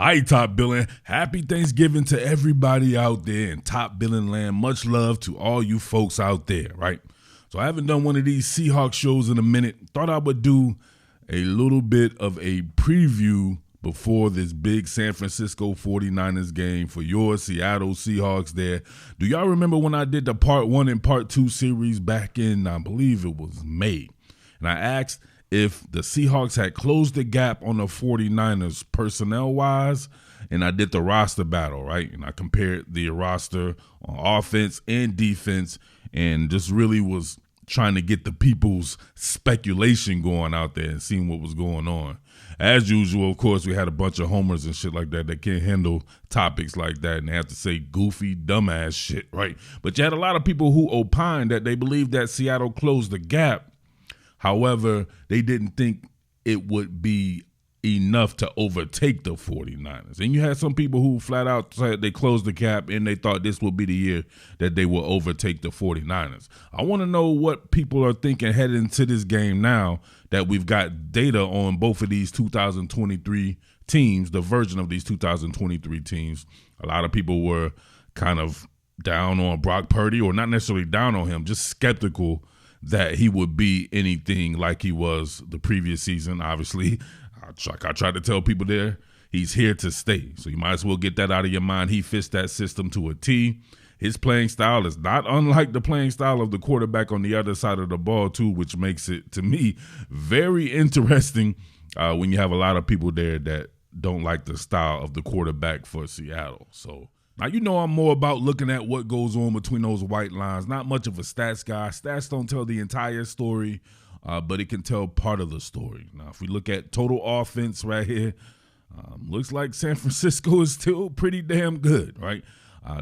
Hi, Top Billin. Happy Thanksgiving to everybody out there in Top Billin land. Much love to all you folks out there, right? So I haven't done one of these Seahawks shows in a minute. Thought I would do a little bit of a preview before this big San Francisco 49ers game for your Seattle Seahawks there. Do y'all remember when I did the part 1 and part 2 series back in, I believe it was May? And I asked if the Seahawks had closed the gap on the 49ers personnel-wise, and I did the roster battle, right? And I compared the roster on offense and defense and just really was trying to get the people's speculation going out there and seeing what was going on. As usual, of course, we had a bunch of homers and shit like that can't handle topics like that and they have to say goofy, dumbass shit, right? But you had a lot of people who opined that they believed that Seattle closed the gap. However, they didn't think it would be enough to overtake the 49ers. And you had some people who flat out said they closed the gap and they thought this would be the year that they will overtake the 49ers. I want to know what people are thinking heading into this game now that we've got data on both of these 2023 teams, the version of these 2023 teams. A lot of people were kind of down on Brock Purdy, or not necessarily down on him, just skeptical that he would be anything like he was the previous season. Obviously, like I tried to tell people there, he's here to stay. So you might as well get that out of your mind. He fits that system to a T. His playing style is not unlike the playing style of the quarterback on the other side of the ball too, which makes it, to me, very interesting when you have a lot of people there that don't like the style of the quarterback for Seattle. So now, you know I'm more about looking at what goes on between those white lines. Not much of a stats guy. Stats don't tell the entire story, but it can tell part of the story. Now, if we look at total offense right here, looks like San Francisco is still pretty damn good, right?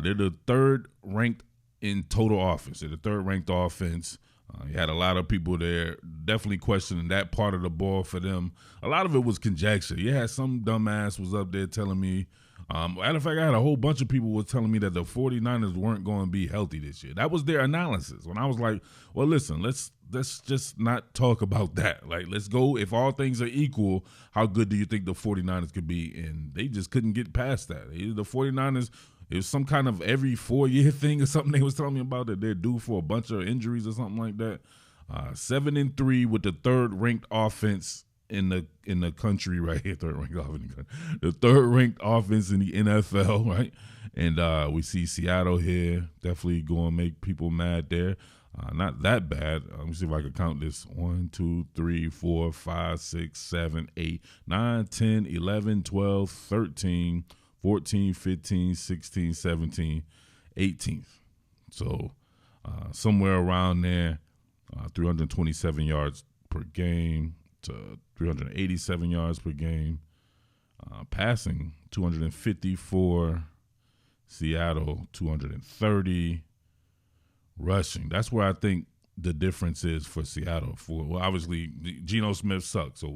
They're the third ranked in total offense. They're the third ranked offense. You had a lot of people there definitely questioning that part of the ball for them. A lot of it was conjecture. You had some dumbass was up there telling me, matter of fact, I had a whole bunch of people was telling me that the 49ers weren't going to be healthy this year. That was their analysis. When I was like, well, listen, let's just not talk about that. Like, let's go, if all things are equal, how good do you think the 49ers could be? And they just couldn't get past that. The 49ers, it was some kind of every 4-year thing or something they was telling me about, that they're due for a bunch of injuries or something like that. 7-3 with the third ranked offense in the country right here, the third ranked offense in the NFL, right? And we see Seattle here definitely going to make people mad there. Not that bad. Let me see if I can count this. 1, 2, 3, 4, 5, 6, 7, 8, 9, 10, 11, 12, 13, 14, 15, 16, 17, 18th. So somewhere around there, 327 yards per game to 387 yards per game. Passing, 254. Seattle, 230. Rushing, that's where I think the difference is for Seattle. Well, obviously, Geno Smith sucks, so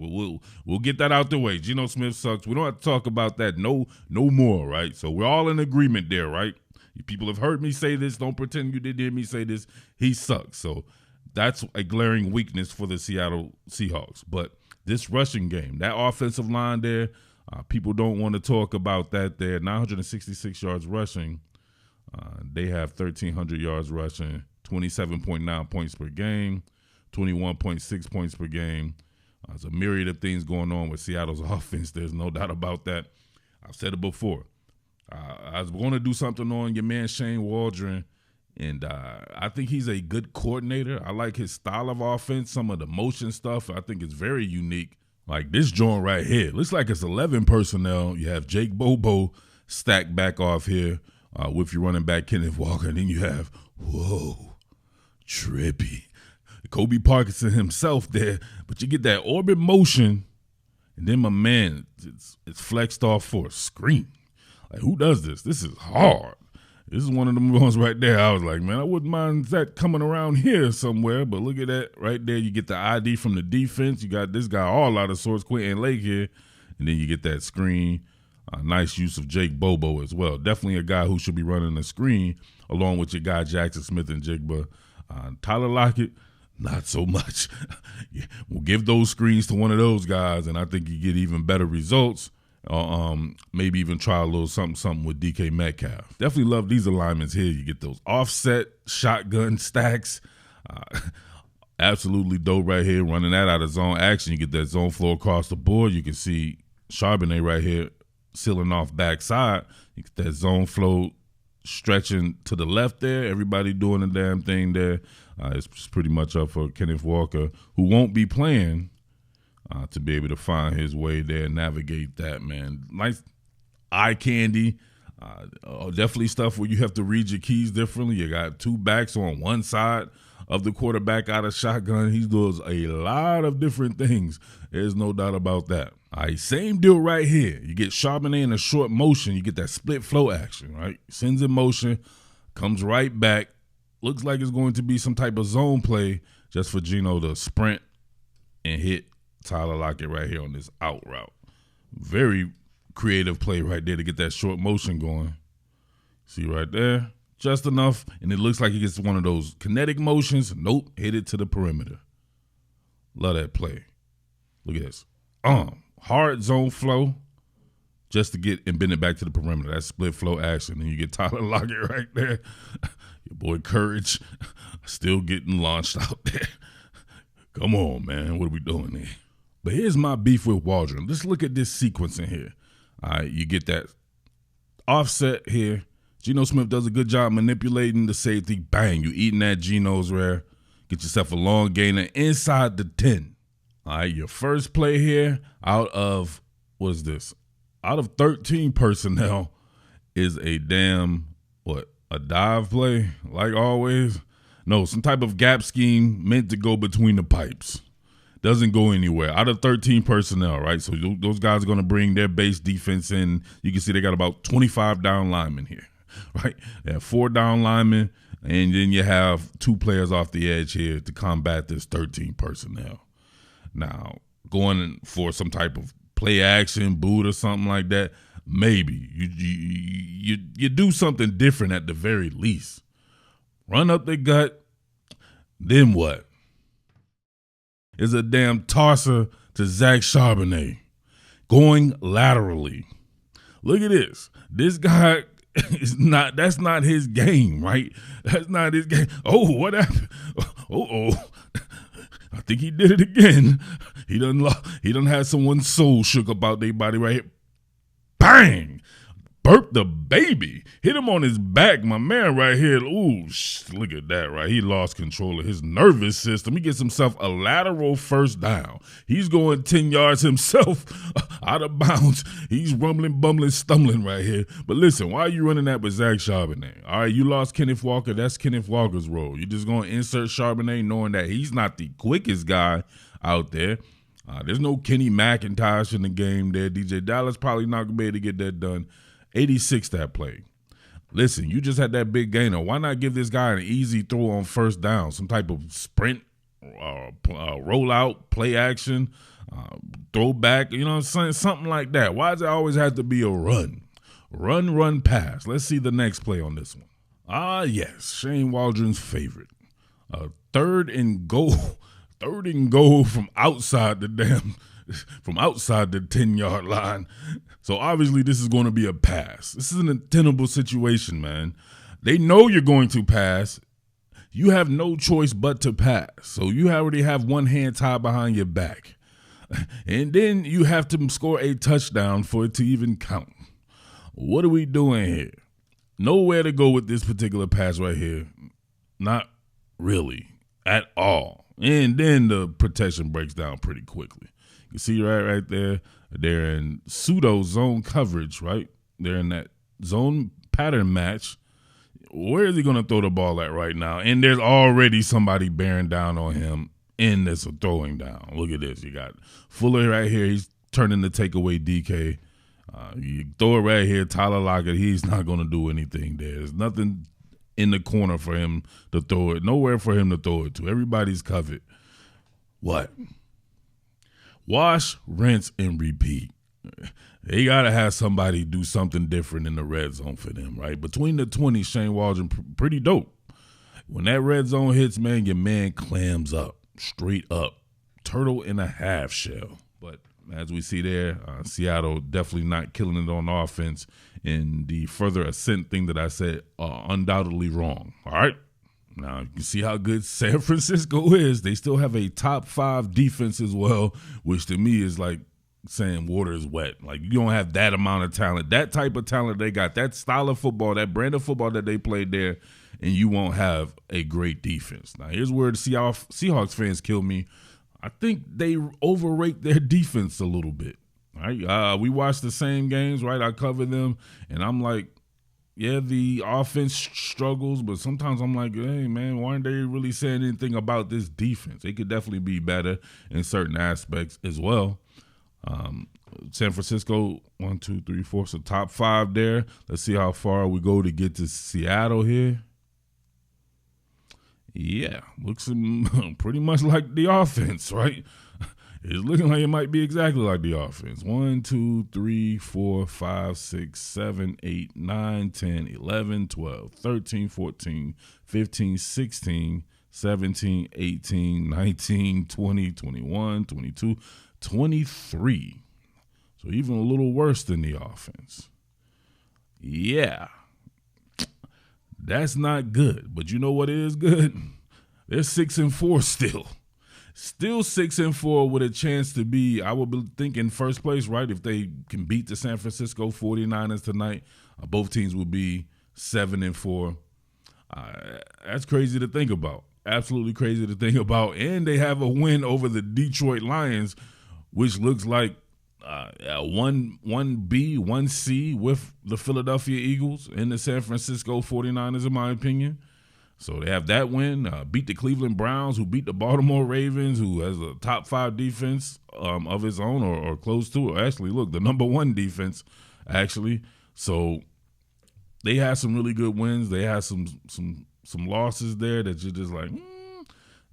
we'll get that out the way. Geno Smith sucks. We don't have to talk about that no more, right? So we're all in agreement there, right? People have heard me say this. Don't pretend you didn't hear me say this. He sucks. So that's a glaring weakness for the Seattle Seahawks. But this rushing game, that offensive line there, people don't want to talk about that there. 966 yards rushing. They have 1,300 yards rushing, 27.9 points per game, 21.6 points per game. There's a myriad of things going on with Seattle's offense. There's no doubt about that. I've said it before. I was going to do something on your man Shane Waldron, and I think he's a good coordinator. I like his style of offense, some of the motion stuff. I think it's very unique. Like this joint right here. Looks like it's 11 personnel. You have Jake Bobo stacked back off here. With your running back, Kenneth Walker, and then you have, whoa, trippy, Kobe Parkinson himself there, but you get that orbit motion, and then my man, it's flexed off for a screen. Like, who does this? This is hard. This is one of them ones right there. I was like, man, I wouldn't mind that coming around here somewhere, but look at that right there. You get the ID from the defense. You got this guy all out of sorts, Quentin Lake here, and then you get that screen. Nice use of Jake Bobo as well. Definitely a guy who should be running the screen along with your guy Jackson Smith and Jigba. Tyler Lockett, not so much. We'll give those screens to one of those guys, and I think you get even better results. or maybe even try a little something with DK Metcalf. Definitely love these alignments here. You get those offset shotgun stacks. Absolutely dope right here, running that out of zone action. You get that zone flow across the board. You can see Charbonnet right here sealing off backside. You get that zone flow stretching to the left there. Everybody doing the damn thing there. It's pretty much up for Kenneth Walker, who won't be playing, to be able to find his way there and navigate that, man. Nice eye candy. Definitely stuff where you have to read your keys differently. You got two backs on one side of the quarterback out of shotgun. He does a lot of different things. There's no doubt about that. All right, same deal right here. You get Charbonnet in a short motion. You get that split flow action, right? Sends in motion, comes right back. Looks like it's going to be some type of zone play just for Geno to sprint and hit Tyler Lockett right here on this out route. Very creative play right there to get that short motion going. See right there? Just enough, and it looks like he gets one of those kinetic motions. Nope, hit it to the perimeter. Love that play. Look at this. Hard zone flow just to get and bend it back to the perimeter. That split flow action. And you get Tyler Lockett right there. Your boy Courage still getting launched out there. Come on, man. What are we doing here? But here's my beef with Waldron. Let's look at this sequencing here. All right, you get that offset here. Geno Smith does a good job manipulating the safety. Bang, you eating that Geno's rare. Get yourself a long gainer inside the 10. All right, your first play here out of, what is this? Out of 13 personnel is a a dive play, like always? No, some type of gap scheme meant to go between the pipes. Doesn't go anywhere. Out of 13 personnel, right? So those guys are going to bring their base defense in. You can see they got about 25 down linemen here. Right, they have 4 down linemen, and then you have 2 players off the edge here to combat this 13 personnel. Now, going for some type of play action, boot or something like that, maybe you do something different at the very least. Run up the gut, then what? It's a damn tosser to Zach Charbonnet going laterally. Look at this. This guy. That's not his game, right? That's not his game. Oh, what happened? I think he did it again. He done had someone's soul shook about their body right here. Bang! Burp the baby. Hit him on his back, my man right here. Ooh, look at that, right? He lost control of his nervous system. He gets himself a lateral first down. He's going 10 yards himself out of bounds. He's rumbling, bumbling, stumbling right here. But listen, why are you running that with Zach Charbonnet? All right, you lost Kenneth Walker. That's Kenneth Walker's role. You're just going to insert Charbonnet knowing that he's not the quickest guy out there. There's no Kenny McIntosh in the game there. DJ Dallas probably not going to be able to get that done. 86 that play. Listen, you just had that big gainer. Why not give this guy an easy throw on first down? Some type of sprint, rollout, play action, throw back, you know what I'm saying? Something like that. Why does it always have to be a run? Run, pass. Let's see the next play on this one. Yes, Shane Waldron's favorite. Third and goal from outside the 10-yard line. So obviously this is going to be a pass. This is an untenable situation, man. They know you're going to pass. You have no choice but to pass. So you already have one hand tied behind your back. And then you have to score a touchdown for it to even count. What are we doing here? Nowhere to go with this particular pass right here. Not really at all. And then the protection breaks down pretty quickly. You see right there, they're in pseudo zone coverage, right? They're in that zone pattern match. Where is he going to throw the ball at right now? And there's already somebody bearing down on him in this throwing down. Look at this. You got Fuller right here. He's turning to take away DK. You throw it right here, Tyler Lockett. He's not going to do anything there. There's nothing in the corner for him to throw it. Nowhere for him to throw it to. Everybody's covered. What? Wash, rinse, and repeat. They got to have somebody do something different in the red zone for them, right? Between the 20s, Shane Waldron, pretty dope. When that red zone hits, man, your man clams up, straight up. Turtle in a half shell. But as we see there, Seattle definitely not killing it on offense. And the further ascent thing that I said, undoubtedly wrong. All right. Now, you can see how good San Francisco is. They still have a top 5 defense as well, which to me is like saying water is wet. Like, you don't have that amount of talent, that type of talent they got, that style of football, that brand of football that they played there, and you won't have a great defense. Now, here's where the Seahawks fans kill me. I think they overrate their defense a little bit. Right? We watch the same games, right? I cover them, and I'm like, yeah, the offense struggles, but sometimes I'm like, hey, man, why aren't they really saying anything about this defense? It could definitely be better in certain aspects as well. San Francisco, 1, 2, 3, 4, so top 5 there. Let's see how far we go to get to Seattle here. Yeah, looks pretty much like the offense, right? It's looking like it might be exactly like the offense. 1, 2, 3, 4, 5, 6, 7, 8, 9, 10, 11, 12, 13, 14, 15, 16, 17, 18, 19, 20, 21, 22, 23. So even a little worse than the offense. Yeah. That's not good. But you know what is good? They're 6-4 still. Still 6-4 with a chance to be, I would be thinking, first place, right? If they can beat the San Francisco 49ers tonight, both teams will be 7-4. That's crazy to think about. Absolutely crazy to think about. And they have a win over the Detroit Lions, which looks like 1B, 1C with the Philadelphia Eagles and the San Francisco 49ers, in my opinion. So they have that win, beat the Cleveland Browns, who beat the Baltimore Ravens, who has a top 5 defense of its own or close to it. Actually, look, the number 1 defense, actually. So they had some really good wins. They had some losses there that you're just like,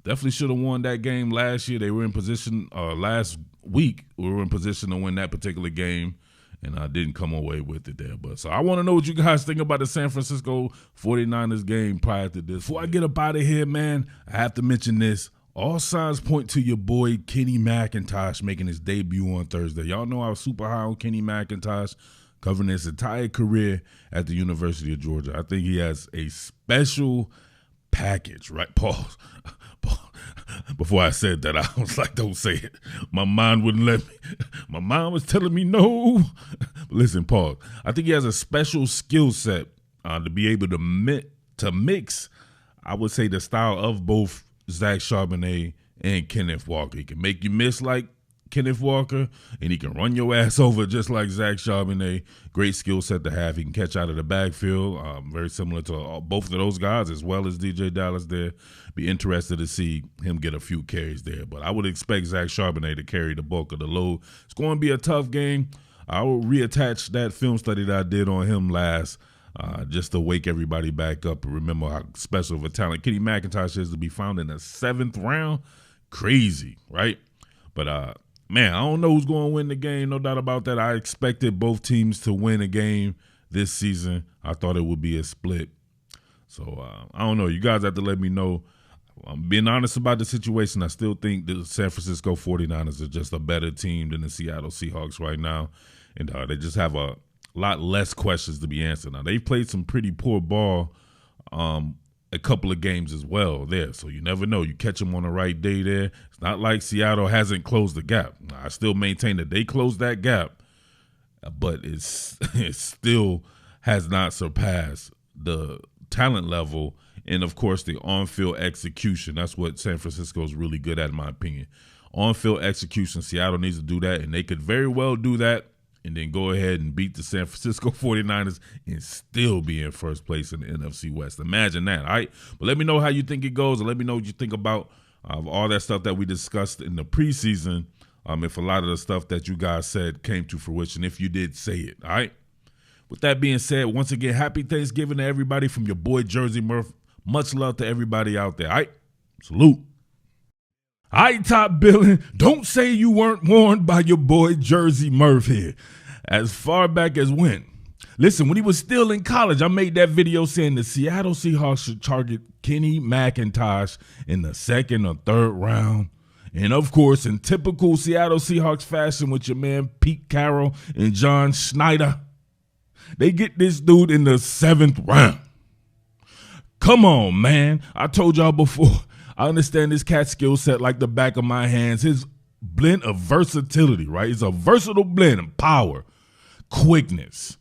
definitely should have won that game last year. They were in position last week. We were in position to win that particular game, and I didn't come away with it there. But so I want to know what you guys think about the San Francisco 49ers game prior to this. Before I get up out of here, man, I have to mention this. All signs point to your boy Kenny McIntosh making his debut on Thursday. Y'all know I was super high on Kenny McIntosh, covering his entire career at the University of Georgia. I think he has a special package, right? Pause. Before I said that, I was like, don't say it. My mind wouldn't let me. My mind was telling me no. Listen, pause. I think he has a special skill set to be able to mix, I would say, the style of both Zach Charbonnet and Kenneth Walker. He can make you miss like Kenneth Walker, and he can run your ass over just like Zach Charbonnet. Great skill set to have. He can catch out of the backfield, very similar to both of those guys, as well as DJ Dallas there. Be interested to see him get a few carries there. But I would expect Zach Charbonnet to carry the bulk of the load. It's going to be a tough game. I will reattach that film study that I did on him last, just to wake everybody back up and remember how special of a talent Kenny McIntosh is to be found in the 7th round. Crazy, right? But, man, I don't know who's going to win the game, no doubt about that. I expected both teams to win a game this season. I thought it would be a split. So, I don't know. You guys have to let me know. I'm being honest about the situation. I still think the San Francisco 49ers are just a better team than the Seattle Seahawks right now. And they just have a lot less questions to be answered. Now, they've played some pretty poor ball a couple of games as well there. So you never know. You catch them on the right day there. It's not like Seattle hasn't closed the gap. I still maintain that they closed that gap, but it still has not surpassed the talent level and, of course, the on-field execution. That's what San Francisco is really good at, in my opinion. On-field execution, Seattle needs to do that, and they could very well do that and then go ahead and beat the San Francisco 49ers and still be in first place in the NFC West. Imagine that, all right? But let me know how you think it goes, and let me know what you think about all that stuff that we discussed in the preseason, if a lot of the stuff that you guys said came to fruition, if you did say it, all right? With that being said, once again, happy Thanksgiving to everybody from your boy Jersey Murph. Much love to everybody out there, all right? Salute. All right, Top Billin, don't say you weren't warned by your boy Jersey Murph here. As far back as when? Listen, when he was still in college, I made that video saying the Seattle Seahawks should target Kenny McIntosh in the 2nd or 3rd round. And of course, in typical Seattle Seahawks fashion with your man Pete Carroll and John Schneider, they get this dude in the 7th round. Come on, man. I told y'all before, I understand this cat's skill set like the back of my hands. His blend of versatility, right? It's a versatile blend of power, quickness,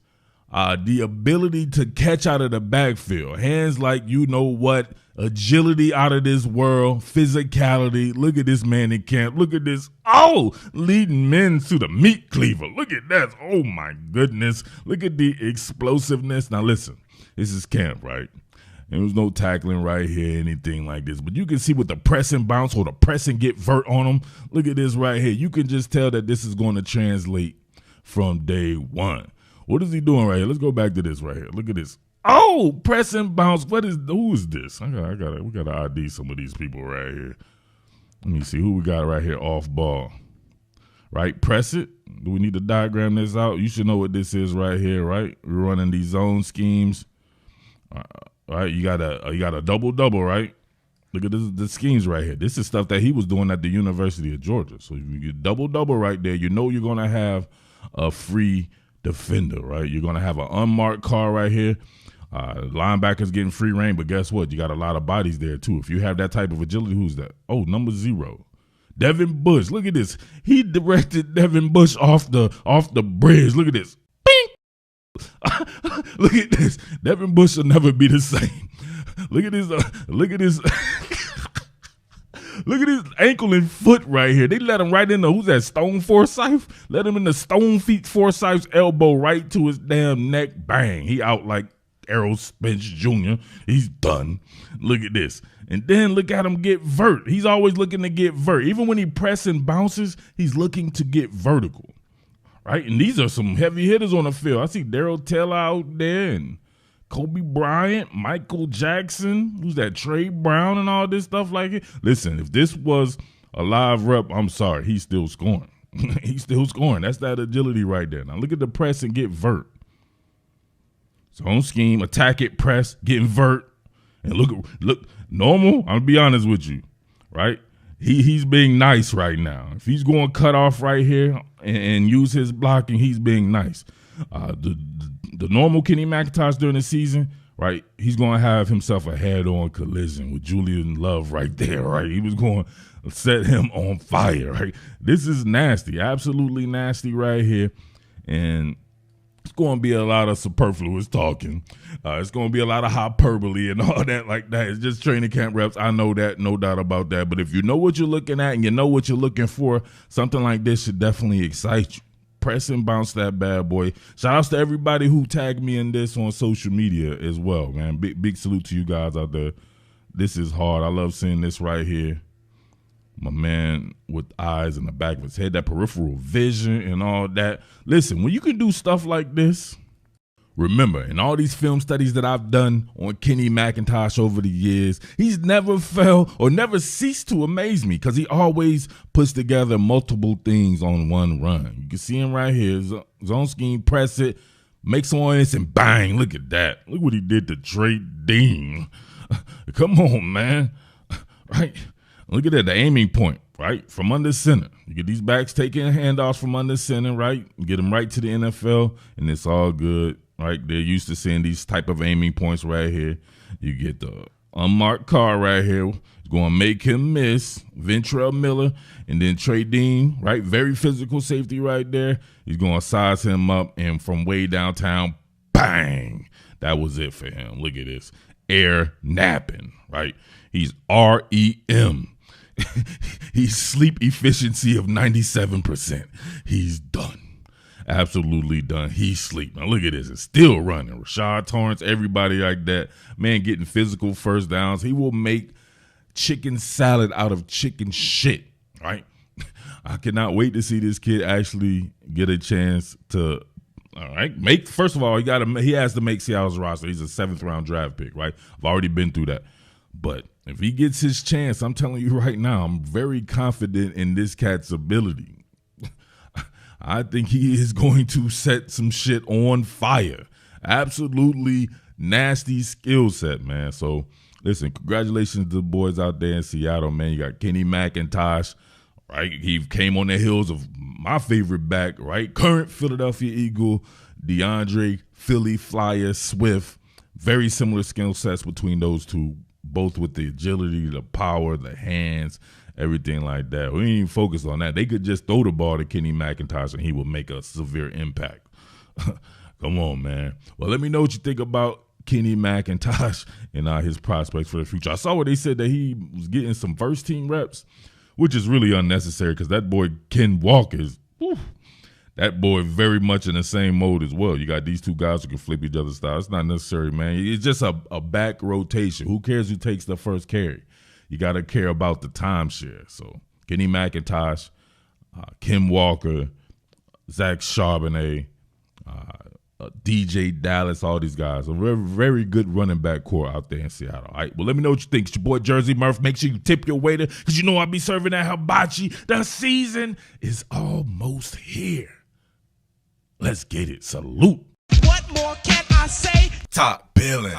the ability to catch out of the backfield, hands like you know what, agility out of this world, physicality. Look at this man in camp. Look at this. Oh, leading men to the meat cleaver. Look at that. Oh, my goodness. Look at the explosiveness. Now, listen, this is camp, right? There was no tackling right here, anything like this. But you can see with the press and bounce or the press and get vert on him. Look at this right here. You can just tell that this is going to translate from day one. What is he doing right here? Let's go back to this right here. Look at this. Oh, press and bounce. Who is this? We gotta ID some of these people right here. Let me see who we got right here off ball. Right, press it. Do we need to diagram this out? You should know what this is right here, right? We're running these zone schemes. Right, you got a double, right? Look at the schemes right here. This is stuff that he was doing at the University of Georgia. So if you get double right there, you know you're gonna have a free defender, right? You're gonna have an unmarked car right here. Linebackers getting free reign, but guess what? You got a lot of bodies there too. If you have that type of agility, who's that? Oh, number 0. Devin Bush. Look at this. He directed Devin Bush off the bridge. Look at this. Look at this. Devin Bush will never be the same. Look at this. Look at this. Look at his ankle and foot right here. They let him right in the, who's that, Stone Forsythe? Let him in the Stone Feet Forsythe's elbow right to his damn neck. Bang. He out like Errol Spence Jr. He's done. Look at this. And then look at him get vert. He's always looking to get vert. Even when he presses and bounces, he's looking to get vertical. Right? And these are some heavy hitters on the field. I see Darryl Taylor out there and Kobe Bryant, Michael Jackson, who's that, Trey Brown and all this stuff like it. Listen, if this was a live rep, I'm sorry, he's still scoring. He's still scoring. That's that agility right there. Now look at the press and get vert. Zone scheme, attack it, press, get invert. And look, normal, I'm going to be honest with you, right? He's being nice right now. If he's going to cut off right here and use his blocking, he's being nice. The normal Kenny McIntosh during the season, right, he's going to have himself a head-on collision with Julian Love right there, right? He was going to set him on fire, right? This is nasty, absolutely nasty right here. And it's going to be a lot of superfluous talking. It's going to be a lot of hyperbole and all that like that. It's just training camp reps. I know that, no doubt about that. But if you know what you're looking at and you know what you're looking for, something like this should definitely excite you. Press and bounce that bad boy. Shout outs to everybody who tagged me in this on social media as well, man. Big salute to you guys out there. This is hard. I love seeing this right here. My man with eyes in the back of his head, that peripheral vision and all that. Listen, when you can do stuff like this, remember, in all these film studies that I've done on Kenny McIntosh over the years, he's never failed or never ceased to amaze me because he always puts together multiple things on one run. You can see him right here. Zone scheme, press it, make someone else, and bang, look at that. Look what he did to Trey Dean. Come on, man. Right? Look at that, the aiming point, right? From under center. You get these backs taking handoffs from under center, right? You get them right to the NFL, and it's all good, right? They're used to seeing these type of aiming points right here. You get the unmarked car right here. It's going to make him miss. Ventrell Miller, and then Trey Dean, right? Very physical safety right there. He's going to size him up, and from way downtown, bang. That was it for him. Look at this. Air napping, right? He's REM. He's sleep efficiency of 97%. He's done. Absolutely done. He's sleep. Now look at this. It's still running. Rashad Torrance, everybody like that. Man getting physical first downs. He will make chicken salad out of chicken shit, right? I cannot wait to see this kid actually get a chance to, all right, first of all, he has to make Seattle's roster. He's a 7th round draft pick, right? I've already been through that. But if he gets his chance, I'm telling you right now, I'm very confident in this cat's ability. I think he is going to set some shit on fire. Absolutely nasty skill set, man. So, listen, congratulations to the boys out there in Seattle, man. You got Kenny McIntosh, right? He came on the heels of my favorite back, right? Current Philadelphia Eagle, DeAndre, Philly Flyer, Swift. Very similar skill sets between those two, both with the agility, the power, the hands, everything like that. We didn't even focus on that. They could just throw the ball to Kenny McIntosh and he would make a severe impact. Come on, man. Well, let me know what you think about Kenny McIntosh and his prospects for the future. I saw where they said that he was getting some first-team reps, which is really unnecessary because that boy Ken Walker is that boy very much in the same mode as well. You got these two guys who can flip each other's style. It's not necessary, man. It's just a back rotation. Who cares who takes the first carry? You got to care about the timeshare. So Kenny McIntosh, Ken Walker, Zach Charbonnet, DJ Dallas, all these guys. A very, very good running back core out there in Seattle. All right, well, let me know what you think. It's your boy Jersey Murph. Make sure you tip your waiter because you know I'll be serving that hibachi. The season is almost here. Let's get it. Salute. What more can I say? Top Billin.